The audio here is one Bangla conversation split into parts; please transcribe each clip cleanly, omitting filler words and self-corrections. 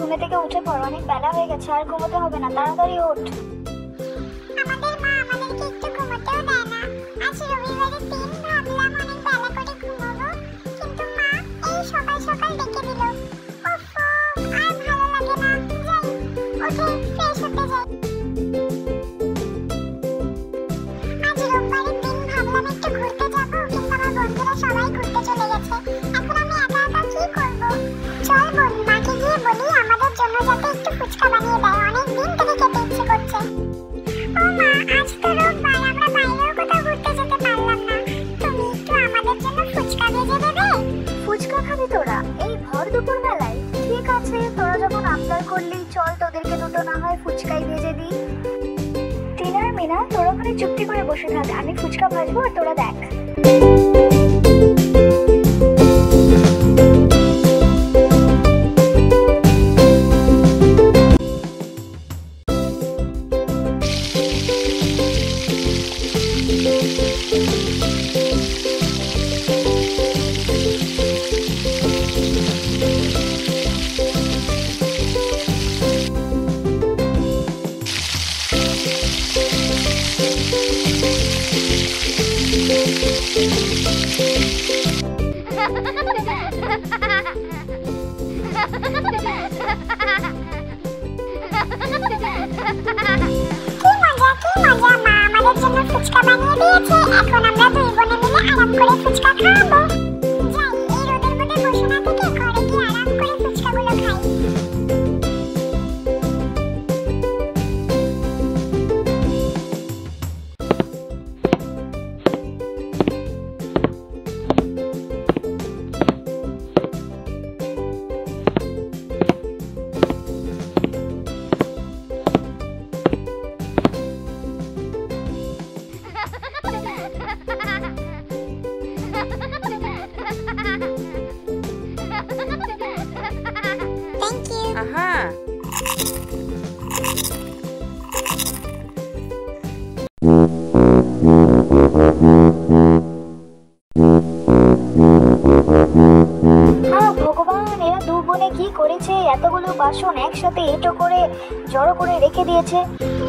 ঘুমে থেকে উঠে পড়, অনেক বেলা হয়ে গেছে, আর ঘুমোতে হবে না, তাড়াতাড়ি ওঠ। আমাদের মা আমাদেরকে একটু ঘুমোতেও দেয় না। আজ রবিবারের দিন, ভাবলাম অনেক বেলা করে ঘুমাবো, কিন্তু মা এই সকাল সকাল ডেকে দিল। ওফো, আর ভালো লাগে না। যাই, উঠে ফ্রেশ হতে যাই। আজ রোববারের দিন, ভাবলাম একটু ঘুরতে যাবো, কিন্তু আমার বন্ধুরা সবাই ঘুরতে চলে গেছে। এখন আমি একা একা কি করবো? চল বোন, মাকে গিয়ে বলি আমাদের জন্য যাতে একটু ফুচকা বানিয়ে দেয়, অনেক দিন থেকে খেতে ইচ্ছে করছে। ও মা, আজ তো রোববার, আমরা বাইরেও কোথাও ঘুরতে যেতে পারলাম না, তুমি একটু আমাদের জন্য ফুচকা ভেজে দেবে? ফুচকা খাবি তোরা এই ভর দুপুর বেলায়? ঠিক আছে, তোরা যখন আবদার করলি, চল তোদেরকে দুটো না হয় ফুচকাই ভেজে দিই। টিনা আর মিনা, তোরা ওখানে চুপটি করে বসে থাক, আমি ফুচকা ভাজবো আর তোরা দেখ। ফুচকা বানিয়ে দিয়েছে, এখন আমরা দুই বোনে মিলে আরাম করে ফুচকা খাবো। যাই, এই রোদের মধ্যে বসে না থেকে ঘরে গিয়ে আরাম করে ফুচকাগুলো খাই। ভগবান, এরা দু বোনে কি করেছে? এতগুলো বাসন একসাথে এঁটো করে জড়ো করে রেখে দিয়েছে।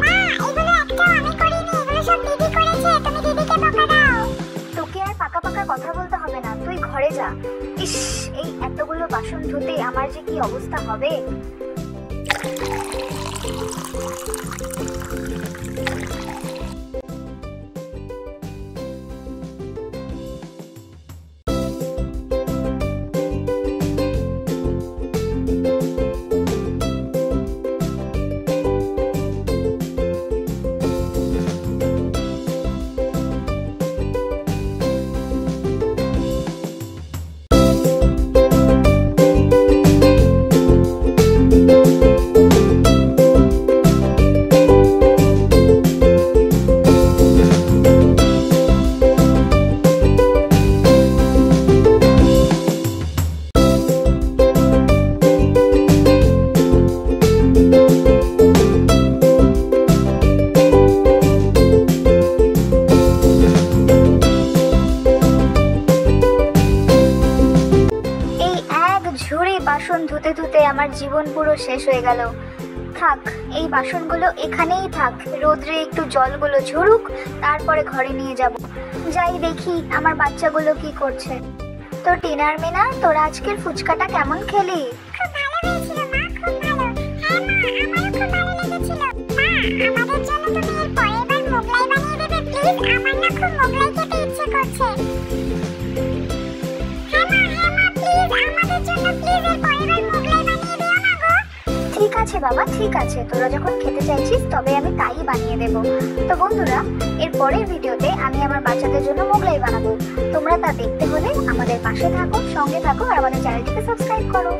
মা, এগুলো একটাও আমি করিনি, এগুলো সব দিদি করেছে, তুমি দিদিকে বকা দাও। তোকে আর পাকা পাকা কথা বলতে হবে না, তুই ঘরে যা। ইস, এই এতগুলো বাসন ধুতে আমার যে কি অবস্থা হবে। বাসন ধুতে ধুতে আমার জীবন পুরো শেষ হয়ে গেল। থাক, এই বাসনগুলো এখানেই থাক, রোদ্রে একটু জলগুলো ঝরুক, তারপরে ঘরে নিয়ে যাব। যাই দেখি আমার বাচ্চাগুলো কি করছে। তো টিনার মিনা, তোরা আজকের ফুচকাটা কেমন খেলি? খুব ভালো হয়েছিল মা, খুব ভালো। হ্যাঁ মা, আমারও খুব ভালো লেগেছিল। মা, আমাদের জন্য তুমি এর পরের বার মোগলাই বানিয়ে দেবে প্লিজ, আমার না খুব মোগলাই খেতে ইচ্ছে করছে। হ্যাঁ মা প্লিজ, আমাদের জন্য প্লিজ এর পরের বার মোগলাই বানিয়ে দিও না গো। ঠিক আছে বাবা, ঠিক আছে, তোরা যখন খেতে চাইছিস তবে আমি তাই বানিয়ে দেব। তো বন্ধুরা, এর পরের ভিডিওতে আমি আমার বাচ্চাদের জন্য মোগলাই বানাবো। তোমরা তা দেখতে হলে আমাদের পাশে থাকো, সঙ্গে থাকো আর আমাদের চ্যানেলটিকে সাবস্ক্রাইব করো।